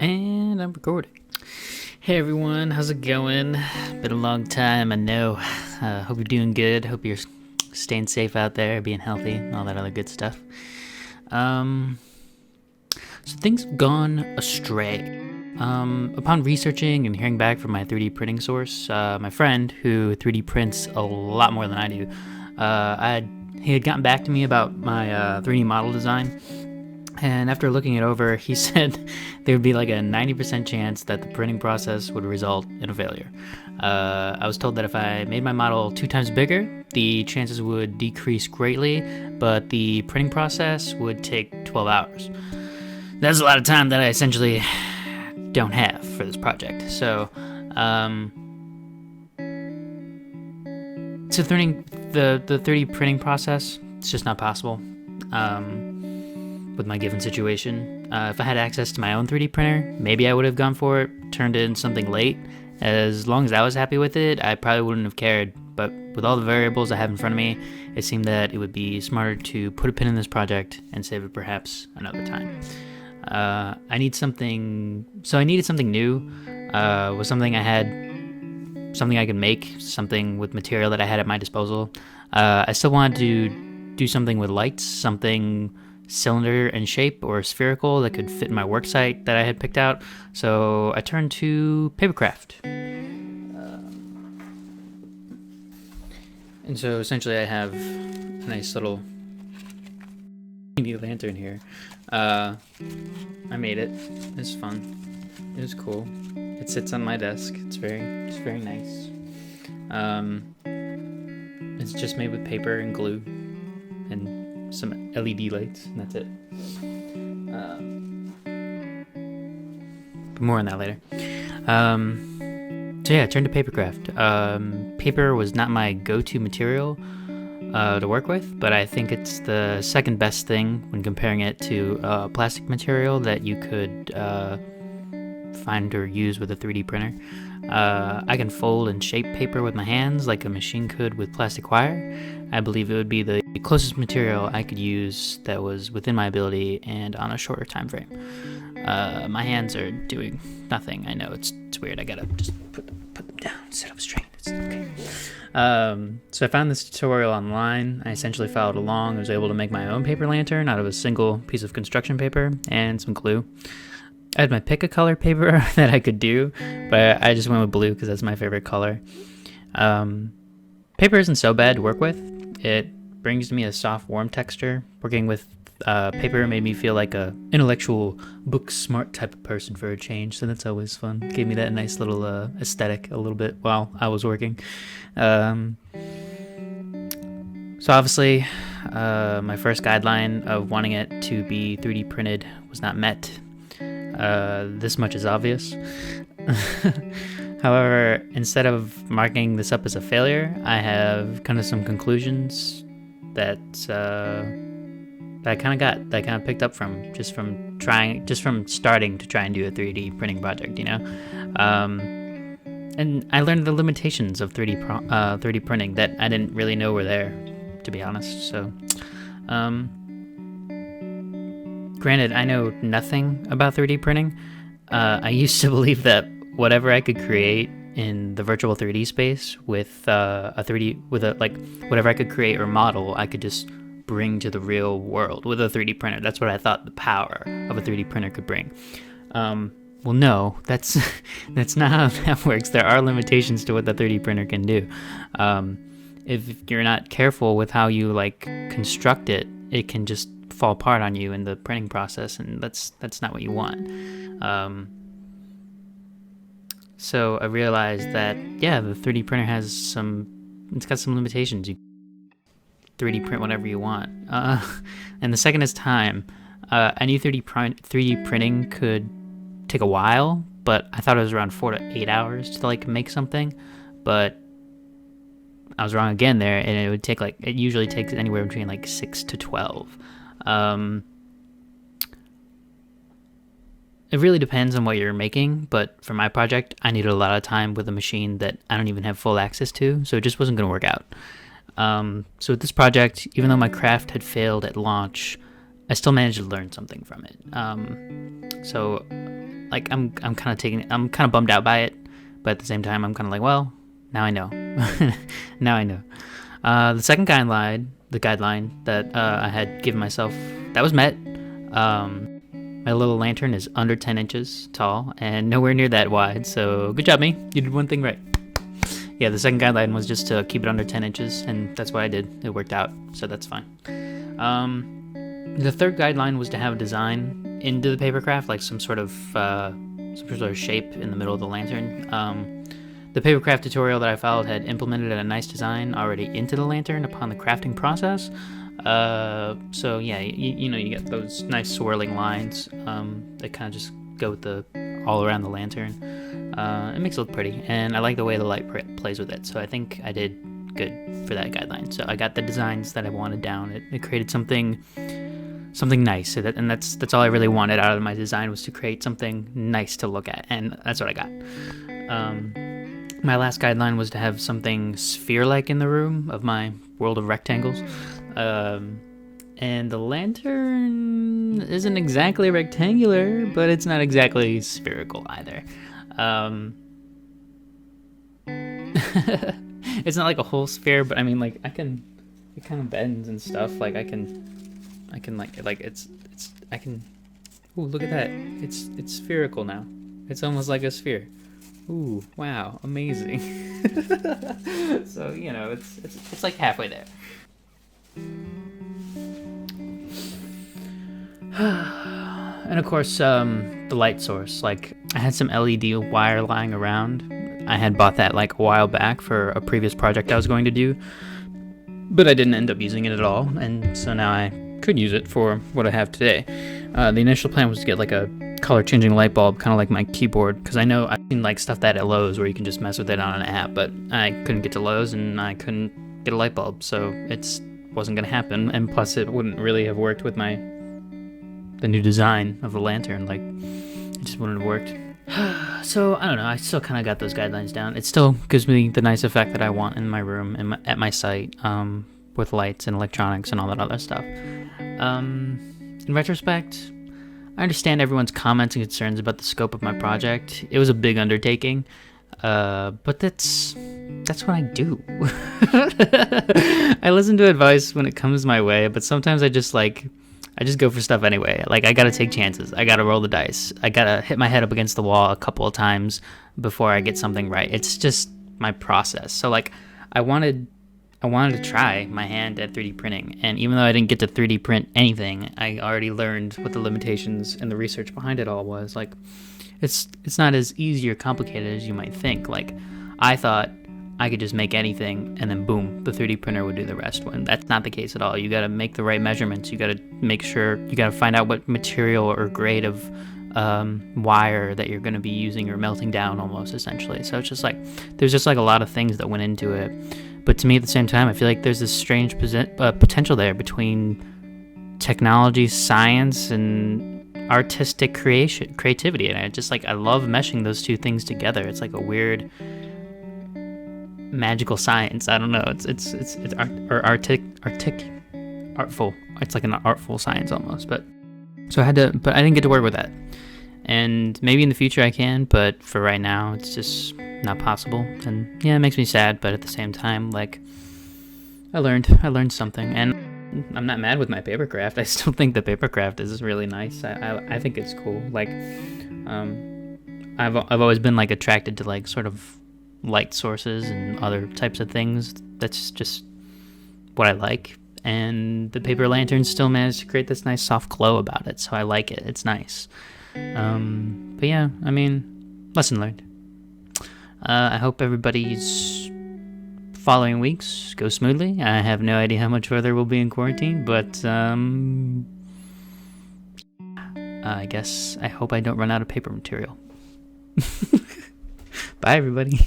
And I'm recording. Hey everyone, how's it going? Been a long time, I know. Hope you're doing good. Hope you're staying safe out there, being healthy, all that other good stuff. So things have gone astray. Upon researching and hearing back from my 3D printing source, my friend who 3D prints a lot more than I do, he had gotten back to me about my 3D model design. And after looking it over, he said there would be like a 90% chance that the printing process would result in a failure. I was told that if I made my model 2 times bigger, the chances would decrease greatly, but the printing process would take 12 hours. That's a lot of time that I essentially don't have for this project. So, learning the 3D printing process, it's just not possible. With my given situation. If I had access to my own 3D printer, maybe I would have gone for it, turned in something late. As long as I was happy with it, I probably wouldn't have cared. But with all the variables I have in front of me, it seemed that it would be smarter to put a pin in this project and save it perhaps another time. I needed something new. Was something I could make, something with material that I had at my disposal. I still wanted to do something with lights, something cylinder in shape or spherical that could fit in my work site that I had picked out. So I turned to papercraft. And so essentially I have a nice little lantern here. I made it. It's fun. It was cool. It sits on my desk. It's very nice. It's just made with paper and glue and some LED lights, and that's it. But more on that later. So yeah, I turned to papercraft. Paper was not my go-to material to work with, but I think it's the second best thing when comparing it to plastic material that you could find or use with a 3D printer. I can fold and shape paper with my hands like a machine could with plastic wire. I believe it would be the closest material I could use that was within my ability and on a shorter time frame. My hands are doing nothing. I know it's weird. I gotta just put them down, sit up straight. It's okay. So I found this tutorial online. I essentially followed along. I was able to make my own paper lantern out of a single piece of construction paper and some glue. I had my pick a color paper that I could do, but I just went with blue because that's my favorite color. Paper isn't so bad to work with. It brings me a soft, warm texture. Working with paper made me feel like a intellectual, book smart type of person for a change, so that's always fun. Gave me that nice little aesthetic a little bit while I was working. So obviously, my first guideline of wanting it to be 3D printed was not met. This much is obvious. However, instead of marking this up as a failure, I have kind of some conclusions that I kind of picked up from starting to try and do a 3D printing project, you know. And I learned the limitations of 3D printing that I didn't really know were there, to be honest. So, granted, I know nothing about 3D printing. I used to believe that whatever I could create in the virtual 3D space with whatever I could create or model, I could just bring to the real world with a 3D printer. That's what I thought the power of a 3D printer could bring. Well, no, that's not how that works. There are limitations to what the 3D printer can do. If you're not careful with how you construct it, it can just fall apart on you in the printing process, and that's not what you want. So I realized that the 3D printer has it's got some limitations. You 3D print whatever you want, and the second is time. I knew 3D printing could take a while, but I thought it was around 4 to 8 hours to make something, but I was wrong again there, and it usually takes anywhere between 6 to 12. It really depends on what you're making, but for my project, I needed a lot of time with a machine that I don't even have full access to, so it just wasn't going to work out. So with this project, even though my craft had failed at launch, I still managed to learn something from it. So like I'm kind of bummed out by it, but at the same time I'm kind of like, well, now I know. Now I know. The second guideline that I had given myself, that was met. My little lantern is under 10 inches tall and nowhere near that wide, so good job, me. You did one thing right. Yeah, the second guideline was just to keep it under 10 inches, and that's what I did. It worked out, so that's fine. The third guideline was to have a design into the papercraft, like some sort of shape in the middle of the lantern. The papercraft tutorial that I followed had implemented a nice design already into the lantern upon the crafting process. So yeah, you get those nice swirling lines that kind of just go with all around the lantern. It makes it look pretty, and I like the way the light plays with it. So I think I did good for that guideline. So I got the designs that I wanted down. It created something nice, and that's all I really wanted out of my design, was to create something nice to look at, and that's what I got. My last guideline was to have something sphere-like in the room of my world of rectangles. And the lantern isn't exactly rectangular, but it's not exactly spherical either. It's not like a whole sphere, but I mean, like, it kind of bends and stuff. Like I can ooh, look at that. It's spherical now. It's almost like a sphere. Ooh, wow, amazing. So, it's like halfway there. And of course, the light source. Like, I had some LED wire lying around. I had bought that like a while back for a previous project I was going to do, but I didn't end up using it at all, and so now I could use it for what I have today. The initial plan was to get like a color-changing light bulb, kind of like my keyboard, because I know I've seen like stuff that at Lowe's where you can just mess with it on an app, but I couldn't get to Lowe's and I couldn't get a light bulb, so it wasn't going to happen, and plus it wouldn't really have worked with the new design of the lantern. Like, it just wouldn't have worked. So, I don't know, I still kind of got those guidelines down. It still gives me the nice effect that I want in my room, at my site, with lights and electronics and all that other stuff. In retrospect, I understand everyone's comments and concerns about the scope of my project. It was a big undertaking, but that's what I do. I listen to advice when it comes my way, but sometimes I just go for stuff anyway. Like, I gotta take chances. I gotta roll the dice. I gotta hit my head up against the wall a couple of times before I get something right. It's just my process. So, like, I wanted to try my hand at 3D printing, and even though I didn't get to 3D print anything, I already learned what the limitations and the research behind it all was. Like, it's not as easy or complicated as you might think. Like, I thought I could just make anything, and then boom, the 3D printer would do the rest. When that's not the case at all. You gotta make the right measurements. You gotta make sure, you gotta find out what material or grade of wire that you're gonna be using or melting down, almost, essentially. So it's just like, there's just like a lot of things that went into it. But to me, at the same time, I feel like there's this strange potential there between technology, science, and artistic creativity. And I love meshing those two things together. It's like a weird magical science. I don't know. It's artful. It's like an artful science almost. But I didn't get to work with that. And maybe in the future I can, but for right now, it's just not possible. And yeah, it makes me sad, but at the same time, like, I learned something, and I'm not mad with my papercraft. I still think the papercraft is really nice. I think it's cool. Like, I've always been like attracted to like sort of light sources and other types of things. That's just what I like. And the paper lantern still managed to create this nice soft glow about it, so I like it. It's nice. But yeah, I mean, lesson learned. I hope everybody's following weeks go smoothly. I have no idea how much further we'll be in quarantine, but I guess I hope I don't run out of paper material. Bye, everybody.